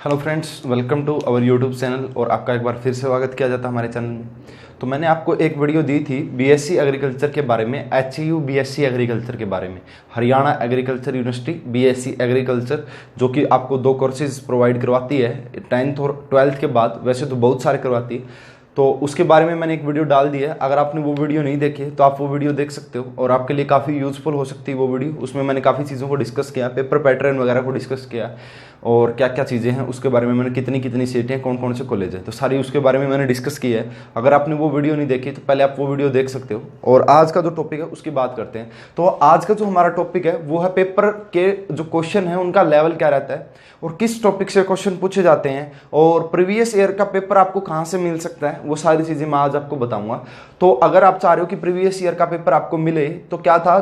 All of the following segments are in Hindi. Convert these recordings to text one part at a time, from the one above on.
Hello friends, welcome to our YouTube channel. और आपका एक बार फिर से स्वागत किया जाता है हमारे चैनल में। तो मैंने आपको एक वीडियो दी थी बीएससी एग्रीकल्चर के बारे में, एचयू बीएससी एग्रीकल्चर के बारे में, Haryana agriculture university BSc agriculture, जो कि आपको 2 कोर्सेज प्रोवाइड करवाती है 10th और 12th के बाद। वैसे तो बहुत सारे करवाती है, तो उसके बारे में मैंने एक वीडियो डाल दी है। अगर आपने वो वीडियो नहीं देखी तो आप वो वीडियो देख सकते हो और आपके लिए काफ़ी यूज़फुल हो सकती है वो वीडियो। उसमें मैंने काफ़ी चीज़ों को डिस्कस किया, पेपर पैटर्न वगैरह को डिस्कस किया और क्या क्या चीज़ें हैं उसके बारे में, मैंने कितनी कितनी सीटें हैं, कौन कौन से कॉलेज हैं, तो सारी उसके बारे में मैंने डिस्कस की है। अगर आपने वो वीडियो नहीं देखी तो पहले आप वो वीडियो देख सकते हो। और आज का जो टॉपिक है उसकी बात करते हैं। तो आज का जो हमारा टॉपिक है वो है पेपर के जो क्वेश्चन है उनका लेवल क्या रहता है और किस टॉपिक से क्वेश्चन पूछे जाते हैं और प्रीवियस ईयर का पेपर आपको कहाँ से मिल सकता है, वो सारी चीज़ें मैं आज आपको बताऊंगा। तो अगर आप चाह रहे हो कि प्रीवियस ईयर का पेपर आपको मिले, तो क्या था,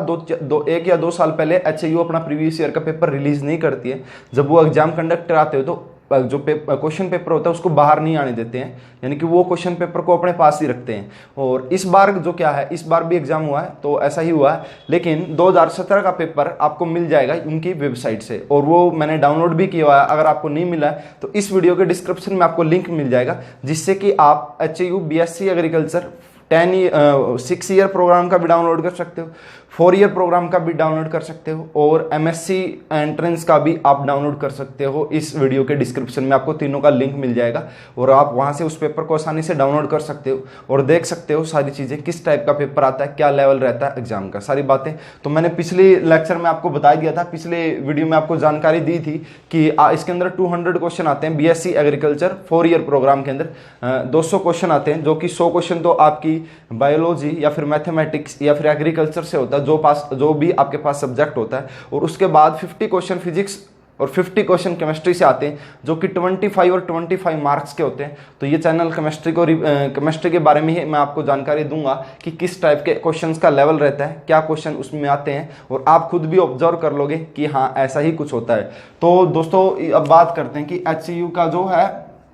1 या 2 साल पहले एचयू अपना प्रीवियस ईयर का पेपर रिलीज नहीं करती है। जब वो एग्जाम कंडक्ट कराते हो तो जो क्वेश्चन पेपर होता है उसको बाहर नहीं आने देते हैं, यानी कि वो क्वेश्चन पेपर को अपने पास ही रखते हैं। और इस बार जो क्या है, इस बार भी एग्जाम हुआ है तो ऐसा ही हुआ है, लेकिन 2017 का पेपर आपको मिल जाएगा उनकी वेबसाइट से और वो मैंने डाउनलोड भी किया हुआ है। अगर आपको नहीं मिला है तो इस वीडियो के डिस्क्रिप्शन में आपको लिंक मिल जाएगा, जिससे कि आप HU BSc agriculture 6 year programme का भी डाउनलोड कर सकते हो, 4 ईयर प्रोग्राम का भी डाउनलोड कर सकते हो और एमएससी एंट्रेंस का भी आप डाउनलोड कर सकते हो। इस वीडियो के डिस्क्रिप्शन में आपको तीनों का लिंक मिल जाएगा और आप वहां से उस पेपर को आसानी से डाउनलोड कर सकते हो और देख सकते हो सारी चीज़ें, किस टाइप का पेपर आता है, क्या लेवल रहता है एग्जाम का, सारी बातें। तो मैंने पिछले लेक्चर में आपको बता दिया था, पिछले वीडियो में आपको जानकारी दी थी कि इसके अंदर 200 क्वेश्चन आते हैं बीएससी एग्रीकल्चर 4 ईयर प्रोग्राम के अंदर। 200 क्वेश्चन आते हैं, जो कि 100 क्वेश्चन तो आपकी बायोलॉजी या फिर मैथमेटिक्स या फिर एग्रीकल्चर से होता है, जो भी आपके पास सब्जेक्ट होता है। और उसके बाद 50 क्वेश्चन फिजिक्स और 50 क्वेश्चन केमिस्ट्री से आते हैं, जो कि 25 और 25 मार्क्स के होते हैं। तो ये चैनल केमिस्ट्री के बारे में ही मैं आपको जानकारी दूंगा कि किस टाइप के क्वेश्चंस का लेवल रहता है, क्या क्वेश्चन उसमें आते हैं, और आप खुद भी ऑब्जर्व कर लोगे कि हाँ ऐसा ही कुछ होता है। तो दोस्तों अब बात करते हैं कि एचयू का जो है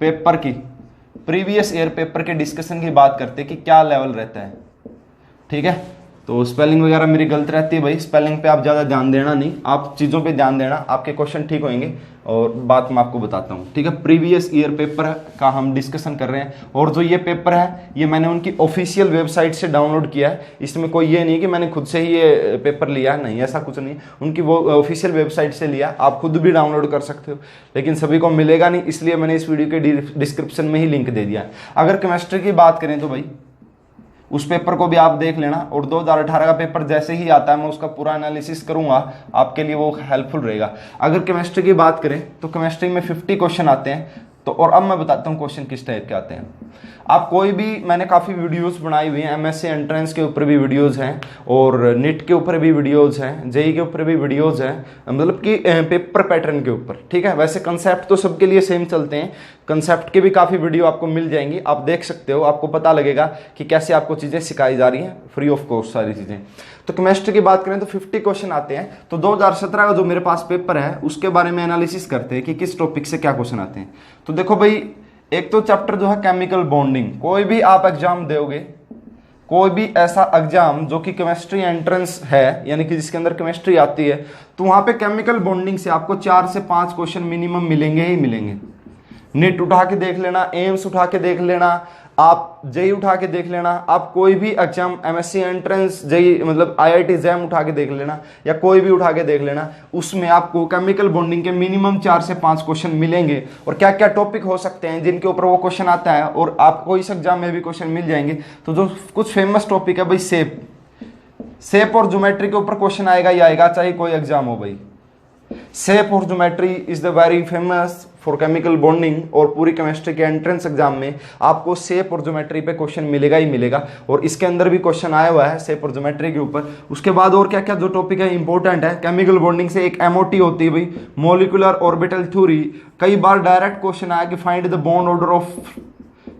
पेपर की प्रीवियस ईयर पेपर के डिस्कशन की बात करते हैं कि क्या लेवल रहता है। ठीक है, तो स्पेलिंग वगैरह मेरी गलत रहती है भाई, स्पेलिंग पे आप ज़्यादा ध्यान देना नहीं, आप चीज़ों पे ध्यान देना, आपके क्वेश्चन ठीक होंगे। और बात मैं आपको बताता हूँ, ठीक है। प्रीवियस ईयर पेपर का हम डिस्कशन कर रहे हैं और जो ये पेपर है ये मैंने उनकी ऑफिशियल वेबसाइट से डाउनलोड किया है। इसमें कोई ये नहीं कि मैंने खुद से ही ये पेपर लिया है, नहीं, ऐसा कुछ नहीं। उनकी वो ऑफिशियल वेबसाइट से लिया, आप खुद भी डाउनलोड कर सकते हो, लेकिन सभी को मिलेगा नहीं, इसलिए मैंने इस वीडियो के डिस्क्रिप्शन में ही लिंक दे दिया है। अगर केमिस्ट्री की बात करें तो भाई उस पेपर को भी आप देख लेना और 2018 का पेपर जैसे ही आता है मैं उसका पूरा एनालिसिस करूंगा, आपके लिए वो हेल्पफुल रहेगा। अगर केमिस्ट्री की बात करें तो केमिस्ट्री में 50 क्वेश्चन आते हैं। तो और अब मैं बताता हूँ क्वेश्चन किस टाइप के आते हैं। आप कोई भी, मैंने काफ़ी वीडियोस बनाई हुई हैं, एमएससी एंट्रेंस के ऊपर भी वीडियोस हैं और नीट के ऊपर भी वीडियोस हैं, जेई के ऊपर भी वीडियोस हैं, मतलब कि पेपर पैटर्न के ऊपर। ठीक है, वैसे कंसेप्ट तो सबके लिए सेम चलते हैं, कंसेप्ट के भी काफ़ी वीडियो आपको मिल जाएंगी, आप देख सकते हो, आपको पता लगेगा कि कैसे आपको चीज़ें सिखाई जा रही हैं फ्री ऑफ कॉस्ट सारी चीज़ें। तो केमिस्ट्री की बात करें तो 50 क्वेश्चन आते हैं। तो 2017 का जो मेरे पास पेपर है उसके बारे में एनालिसिस करते हैं कि किस टॉपिक से क्या क्वेश्चन आते हैं। तो देखो भाई, एक तो चैप्टर जो है केमिकल बॉन्डिंग, कोई भी आप एग्जाम दोगे, कोई भी ऐसा एग्जाम जो कि केमिस्ट्री एंट्रेंस है, यानी कि जिसके अंदर केमिस्ट्री आती है, तो वहां पे केमिकल बॉन्डिंग से आपको 4 से 5 क्वेश्चन मिनिमम मिलेंगे ही मिलेंगे। नीट उठा के देख लेना, एम्स उठा के देख लेना, आप जेई उठा के देख लेना, आप कोई भी एग्जाम एमएससी एंट्रेंस जेई मतलब आईआईटी जैम उठा के देख लेना या कोई भी उठा के देख लेना, उसमें आपको केमिकल बॉन्डिंग के मिनिमम 4 से 5 क्वेश्चन मिलेंगे। और क्या क्या टॉपिक हो सकते हैं जिनके ऊपर वो क्वेश्चन आता है और आपको इस एग्जाम में भी क्वेश्चन मिल जाएंगे। तो जो कुछ फेमस टॉपिक है भाई, शेप और ज्योमेट्री के ऊपर क्वेश्चन आएगा ही आएगा, चाहे कोई एग्जाम हो भाई। शेप और geometry is the very famous for chemical bonding और पूरी केमिस्ट्री के एंट्रेंस एग्जाम में आपको शेप और ज्योमेट्री पे क्वेश्चन मिलेगा ही मिलेगा और इसके अंदर भी क्वेश्चन आया हुआ है शेप और ज्योमेट्री के ऊपर। उसके बाद और क्या क्या जो टॉपिक है इंपॉर्टेंट है, केमिकल बॉन्डिंग से एक एमओटी होती है भाई, मॉलिक्यूलर ऑर्बिटल थ्योरी। कई बार डायरेक्ट क्वेश्चन आया कि find the bond order of,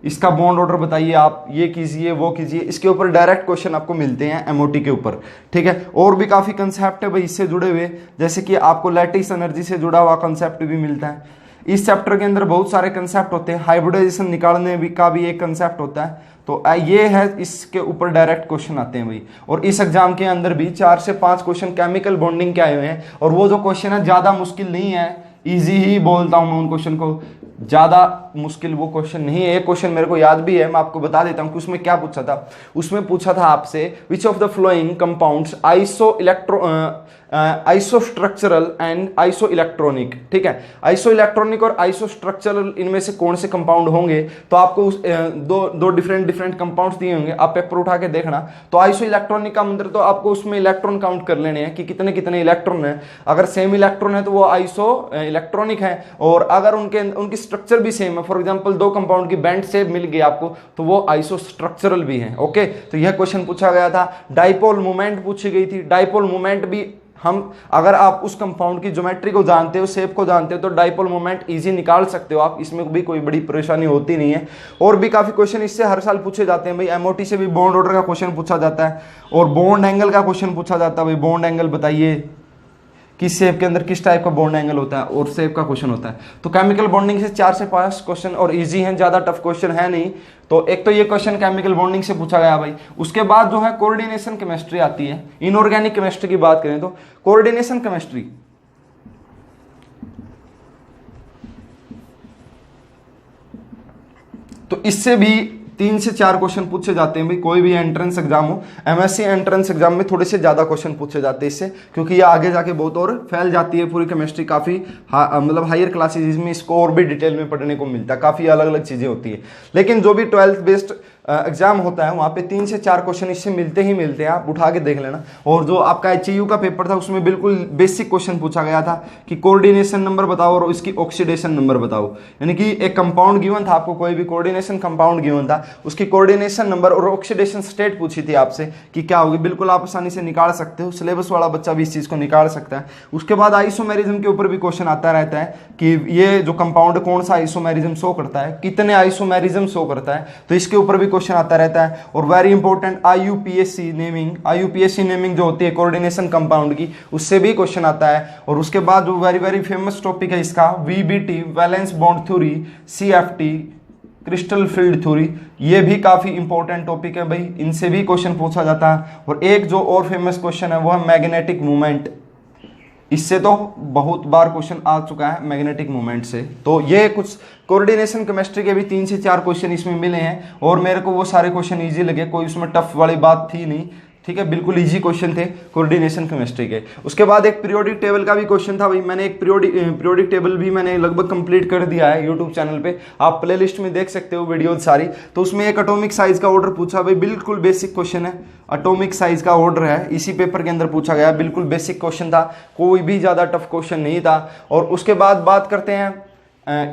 इसका बॉन्ड ऑर्डर बताइए, आप ये कीजिए वो कीजिए, इसके ऊपर डायरेक्ट क्वेश्चन आपको मिलते हैं एमओटी के ऊपर। ठीक है, और भी काफी कंसेप्ट है भाई इससे जुड़े हुए, जैसे कि आपको लैटिस एनर्जी से जुड़ा हुआ कंसेप्ट भी मिलता है। इस चैप्टर के अंदर बहुत सारे कंसेप्ट होते हैं, हाइब्रिडाइजेशन निकालने का भी एक कंसेप्ट होता है। तो ये है, इसके ऊपर डायरेक्ट क्वेश्चन आते हैं भाई। और इस एग्जाम के अंदर भी 4 से 5 क्वेश्चन केमिकल बॉन्डिंग के आए हुए हैं और वो जो क्वेश्चन है ज्यादा मुश्किल नहीं है, इजी ही बोलता हूं मैं उन क्वेश्चन को, ज्यादा मुश्किल वो क्वेश्चन नहीं है। एक क्वेश्चन मेरे को याद भी है, मैं आपको बता देता हूं कि उसमें क्या पूछा था। उसमें पूछा था आपसे which of the following compounds isostructural and iso electronic, ठीक है, आइसो इलेक्ट्रॉनिक और आइसो स्ट्रक्चरल इनमें से कौन से कंपाउंड होंगे। तो आपको उस दो डिफरेंट कंपाउंड्स दिए होंगे, आप पेपर उठा के देखना। तो आइसो इलेक्ट्रॉनिक का मतलब तो आपको उसमें इलेक्ट्रॉन काउंट कर लेने हैं कि कितने कितने इलेक्ट्रॉन है। अगर सेम इलेक्ट्रॉन है तो वो आइसो इलेक्ट्रॉनिक है, और अगर उनकी स्ट्रक्चर भी सेम है, फॉर एग्जाम्पल दो कंपाउंड की बैंड शेप मिल गई आपको, तो वो आइसो स्ट्रक्चरल भी है। ओके, तो यह क्वेश्चन पूछा गया था। डाइपोल मोमेंट पूछी गई थी। डाइपोल मोमेंट भी हम, अगर आप उस कंपाउंड की ज्योमेट्री को जानते हो, शेप को जानते हो, तो डाइपोल मोमेंट इजी निकाल सकते हो आप, इसमें भी कोई बड़ी परेशानी होती नहीं है। और भी काफी क्वेश्चन इससे हर साल पूछे जाते हैं भाई। एमओटी से भी बॉन्ड ऑर्डर का क्वेश्चन पूछा जाता है, और बॉन्ड एंगल का क्वेश्चन पूछा जाता है भाई, बॉन्ड एंगल बताइए किस शेप के अंदर किस टाइप का बॉन्ड एंगल होता है, और शेप का क्वेश्चन होता है। तो केमिकल बॉन्डिंग से 4 से 5 क्वेश्चन और इजी हैं, ज्यादा टफ क्वेश्चन है नहीं। तो एक तो ये क्वेश्चन केमिकल बॉन्डिंग से पूछा गया भाई। उसके बाद जो है कोऑर्डिनेशन केमिस्ट्री आती है। इनऑर्गेनिक केमिस्ट्री की बात करें तो कोऑर्डिनेशन केमिस्ट्री, तो इससे भी 3 से 4 क्वेश्चन पूछे जाते हैं भाई। कोई भी एंट्रेंस एग्जाम हो, एमएससी एंट्रेंस एग्जाम में थोड़े से ज्यादा क्वेश्चन पूछे जाते हैं इससे, क्योंकि ये आगे जाके बहुत और फैल जाती है पूरी केमिस्ट्री, काफी मतलब हायर क्लासेज, जिसमें इसको और भी डिटेल में पढ़ने को मिलता है, काफी अलग अलग चीजें होती है। लेकिन जो भी 12th बेस्ड एग्जाम होता है वहाँ पे 3 से 4 क्वेश्चन इससे मिलते ही मिलते हैं, आप उठा के देख लेना। और जो आपका एचयू का पेपर था उसमें बिल्कुल बेसिक क्वेश्चन पूछा गया था कि कोऑर्डिनेशन नंबर बताओ और इसकी ऑक्सीडेशन नंबर बताओ। यानी कि एक कंपाउंड गिवन था आपको, कोई भी कोऑर्डिनेशन कंपाउंड गिवन था, उसकी कोऑर्डिनेशन नंबर और ऑक्सीडेशन स्टेट पूछी थी आपसे कि क्या होगी। बिल्कुल आप आसानी से निकाल सकते हो, सिलेबस वाला बच्चा भी इस चीज को निकाल सकता है। उसके बाद आइसोमेरिज्म के ऊपर भी क्वेश्चन आता रहता है कि ये जो कंपाउंड कौन सा आइसोमेरिज्म शो करता है, कितने आइसोमेरिज्म शो करता है, तो इसके ऊपर भी क्वेश्चन आता रहता है। और वेरी इंपॉर्टेंट आईयूपीएसी नेमिंग जो होती है कोऑर्डिनेशन कंपाउंड की, उससे भी क्वेश्चन आता है। और उसके बाद जो वेरी वेरी फेमस टॉपिक है इसका, VBT valence bond theory, CFT crystal field theory, ये भी काफी इंपॉर्टेंट टॉपिक है भाई, इनसे भी क्वेश्चन पूछा जाता है। और एक जो और फेमस क्वेश्चन है वो है मैग्नेटिक मूवमेंट, इससे तो बहुत बार क्वेश्चन आ चुका है मैग्नेटिक मोमेंट से। तो ये कुछ कोऑर्डिनेशन केमिस्ट्री के भी 3 से 4 क्वेश्चन इसमें मिले हैं, और मेरे को वो सारे क्वेश्चन इजी लगे, कोई उसमें टफ वाली बात थी नहीं, ठीक है, बिल्कुल इजी क्वेश्चन थे कोऑर्डिनेशन केमिस्ट्री के। उसके बाद एक पीरियोडिक टेबल का भी क्वेश्चन था भाई। मैंने एक पीरियोडिक टेबल भी मैंने लगभग कंप्लीट कर दिया है यूट्यूब चैनल पे, आप प्लेलिस्ट में देख सकते हो वीडियो सारी। तो उसमें एक एटॉमिक साइज का ऑर्डर पूछा भाई, बिल्कुल बेसिक क्वेश्चन है, एटॉमिक साइज का ऑर्डर है, इसी पेपर के अंदर पूछा गया, बिल्कुल बेसिक क्वेश्चन था, कोई भी ज्यादा टफ क्वेश्चन नहीं था। और उसके बाद बात करते हैं,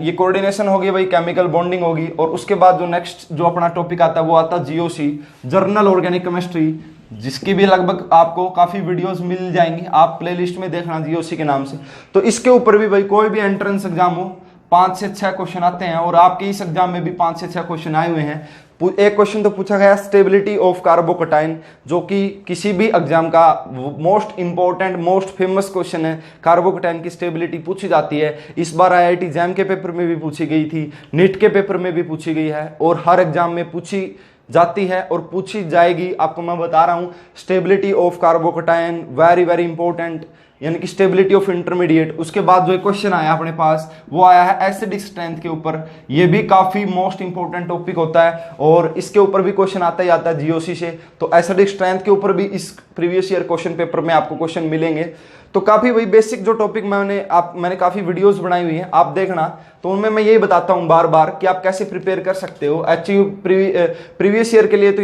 ये कोऑर्डिनेशन होगी भाई, केमिकल बॉन्डिंग होगी। और उसके बाद जो नेक्स्ट जो अपना टॉपिक आता है वो आता है जीओसी, जर्नल ऑर्गेनिक केमिस्ट्री, जिसकी भी लगभग आपको काफी वीडियोस मिल जाएंगी, आप प्लेलिस्ट में देखना जीओसी के नाम से। तो इसके ऊपर भी भाई कोई भी एंट्रेंस एग्जाम हो 5 से 6 क्वेश्चन आते हैं, और आपके इस एग्जाम में भी 5 से 6 क्वेश्चन आए हुए हैं। एक क्वेश्चन तो पूछा गया स्टेबिलिटी ऑफ कार्बोकटाइन, जो कि किसी भी एग्जाम का most important most famous question है। कार्बोकटाइन की स्टेबिलिटी पूछी जाती है, इस बार आईआईटी जैम के पेपर में भी पूछी गई थी, नीट के पेपर में भी पूछी गई है, और हर एग्जाम में पूछी जाती है और पूछी जाएगी। आपको मैं बता रहा हूं, stability of कार्बोकटाइन very very important, यानी कि स्टेबिलिटी ऑफ इंटरमीडिएट। उसके बाद जो एक क्वेश्चन आया अपने पास वो आया है एसिडिक स्ट्रेंथ के ऊपर, ये भी काफी मोस्ट इंपॉर्टेंट टॉपिक होता है, और इसके ऊपर भी क्वेश्चन आता ही आता है जीओसी से। तो एसिडिक स्ट्रेंथ के ऊपर भी इस प्रीवियस ईयर क्वेश्चन पेपर में आपको क्वेश्चन मिलेंगे। तो काफी वही बेसिक जो टॉपिक मैंने काफी वीडियोस बनाई हुई हैं, आप देखना। तो उनमें मैं यही बताता हूं बार बार कि आप कैसे प्रिपेयर कर सकते हो एचयू प्रीवियस ईयर के लिए। तो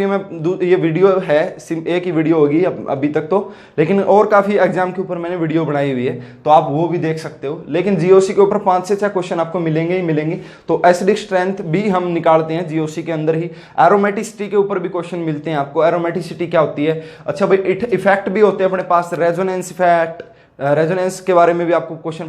ये वीडियो है, एक ही वीडियो होगी अभी तक तो, लेकिन और काफी एग्जाम के ऊपर मैंने वीडियो बनाई हुई है, तो आप वो भी देख सकते हो। लेकिन जीओसी के ऊपर 5 से 6 क्वेश्चन आपको मिलेंगे ही मिलेंगे। तो एसिडिक स्ट्रेंथ भी हम निकालते हैं जीओसी के अंदर ही। एरोमेटिसिटी के ऊपर भी क्वेश्चन मिलते हैं आपको, एरोमेटिसिटी क्या होती है। अच्छा भाई, इफेक्ट भी होते हैं अपने पास, रेजोनेंस इफेक्ट, रेजोनेंस के बारे में भी आपको क्वेश्चन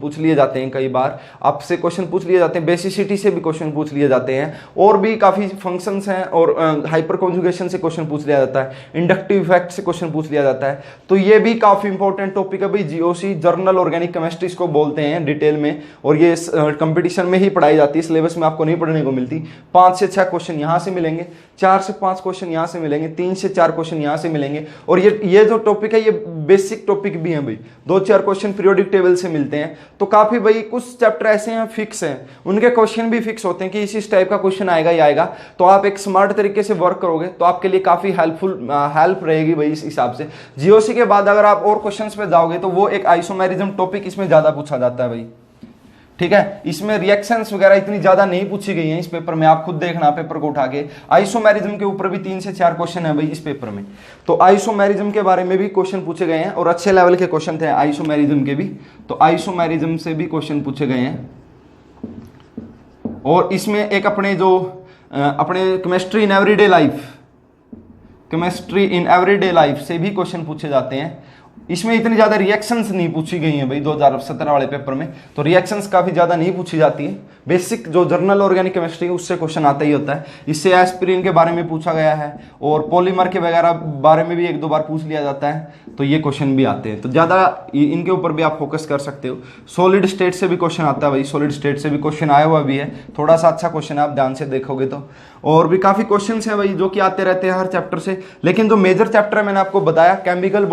पूछ लिए जाते हैं, कई बार आपसे क्वेश्चन पूछ लिए जाते हैं, बेसिसिटी से भी क्वेश्चन पूछ लिए जाते हैं, और भी काफी फंक्शंस हैं, और हाइपर कॉन्जुगेशन से क्वेश्चन पूछ लिया जाता है, इंडक्टिव इफेक्ट से क्वेश्चन पूछ लिया जाता है। तो ये भी काफी इंपॉर्टेंट टॉपिक है भाई, जीओसी जर्नल ऑर्गेनिक केमिस्ट्री इसको बोलते हैं डिटेल में, और ये कंपटीशन में ही पढ़ाई जाती है, सिलेबस में आपको नहीं पढ़ने को मिलती। 5 से 6 क्वेश्चन यहाँ से मिलेंगे, 4 से 5 क्वेश्चन यहाँ से मिलेंगे, 3 से 4 क्वेश्चन यहाँ से मिलेंगे। और ये जो टॉपिक है ये बेसिक टॉपिक भी है भाई, 2-4 क्वेश्चन पीरियोडिक टेबल से मिलते हैं। तो काफ़ी भाई कुछ चैप्टर ऐसे हैं फिक्स हैं, उनके क्वेश्चन भी फिक्स होते हैं कि इस टाइप का क्वेश्चन आएगा ही आएगा। तो आप एक स्मार्ट तरीके से वर्क करोगे तो आपके लिए काफ़ी हेल्प रहेगी भाई। इस हिसाब से जीओसी के बाद अगर आप और क्वेश्चन पे जाओगे तो वो एक आइसोमेरिज्म टॉपिक इसमें ज़्यादा पूछा जाता है भाई, ठीक है। इसमें रिएक्शंस वगैरह इतनी ज्यादा नहीं पूछी गई हैं इस पेपर में, आप खुद देखना पेपर को उठा के। आइसोमेरिज्म के ऊपर भी 3 से 4 क्वेश्चन है भाई इस पेपर में। तो आइसोमेरिज्म के बारे में भी क्वेश्चन पूछे गए हैं और अच्छे लेवल के क्वेश्चन थे आइसोमेरिज्म के भी। तो आइसोमेरिज्म से भी क्वेश्चन पूछे गए हैं। और इसमें एक अपने केमिस्ट्री इन एवरीडे लाइफ से भी क्वेश्चन पूछे जाते हैं। इसमें इतनी ज्यादा रिएक्शंस नहीं पूछी गई हैं भाई 2017 वाले पेपर में, तो रिएक्शंस काफी ज्यादा नहीं पूछी जाती है। बेसिक जो जर्नल ऑर्गेनिक केमिस्ट्री है उससे क्वेश्चन आता ही होता है। इससे एस्पिरिन के बारे में पूछा गया है और पॉलीमर के वगैरह बारे में भी 1-2 बार पूछ लिया जाता है, तो ये क्वेश्चन भी आते हैं। तो ज्यादा इनके ऊपर भी आप फोकस कर सकते हो। सॉलिड स्टेट से भी क्वेश्चन आता है भाई, सॉलिड स्टेट से भी क्वेश्चन आया हुआ भी है, थोड़ा सा अच्छा क्वेश्चन है आप ध्यान से देखोगे तो। और भी काफी क्वेश्चन है भाई जो कि आते रहते हैं हर चैप्टर से। लेकिन जो मेजर चैप्टर है मैंने आपको बताया, chemical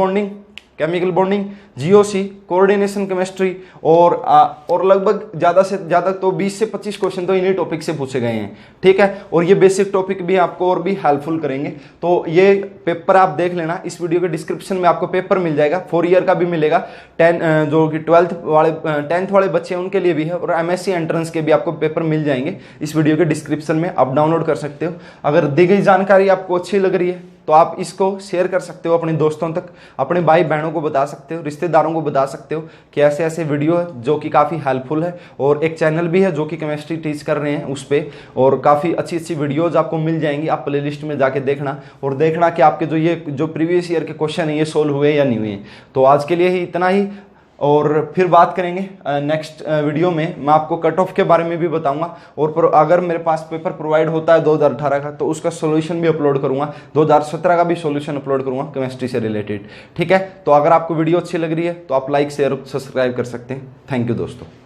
bonding, GOC, coordination chemistry और लगभग ज्यादा से ज्यादा तो 20 से 25 क्वेश्चन तो इन्हीं टॉपिक से पूछे गए हैं, ठीक है। और ये बेसिक टॉपिक भी आपको और भी हेल्पफुल करेंगे। तो ये पेपर आप देख लेना, इस वीडियो के डिस्क्रिप्शन में आपको पेपर मिल जाएगा, 4 ईयर का भी मिलेगा, 10th वाले बच्चे हैं उनके लिए भी है, और MSc एंट्रेंस के भी आपको पेपर मिल जाएंगे इस वीडियो के डिस्क्रिप्शन में, आप डाउनलोड कर सकते हो। अगर दी गई जानकारी आपको अच्छी लग रही है तो आप इसको शेयर कर सकते हो अपने दोस्तों तक, अपने भाई बहनों को बता सकते हो, रिश्तेदारों को बता सकते हो कि ऐसे ऐसे वीडियो है जो कि काफ़ी हेल्पफुल है। और एक चैनल भी है जो कि केमिस्ट्री टीच कर रहे हैं उस पर, और काफ़ी अच्छी अच्छी वीडियोज़ आपको मिल जाएंगी। आप प्लेलिस्ट में जाके देखना और देखना कि आपके जो प्रीवियस ईयर के क्वेश्चन है ये सोल्व हुए या नहीं हुए। तो आज के लिए ही इतना ही, और फिर बात करेंगे नेक्स्ट वीडियो में। मैं आपको कट ऑफ के बारे में भी बताऊंगा, और अगर मेरे पास पेपर प्रोवाइड होता है 2018 का तो उसका सॉल्यूशन भी अपलोड करूंगा, 2017 का भी सॉल्यूशन अपलोड करूंगा केमिस्ट्री से रिलेटेड, ठीक है। तो अगर आपको वीडियो अच्छी लग रही है तो आप लाइक शेयर सब्सक्राइब कर सकते हैं। थैंक यू दोस्तों।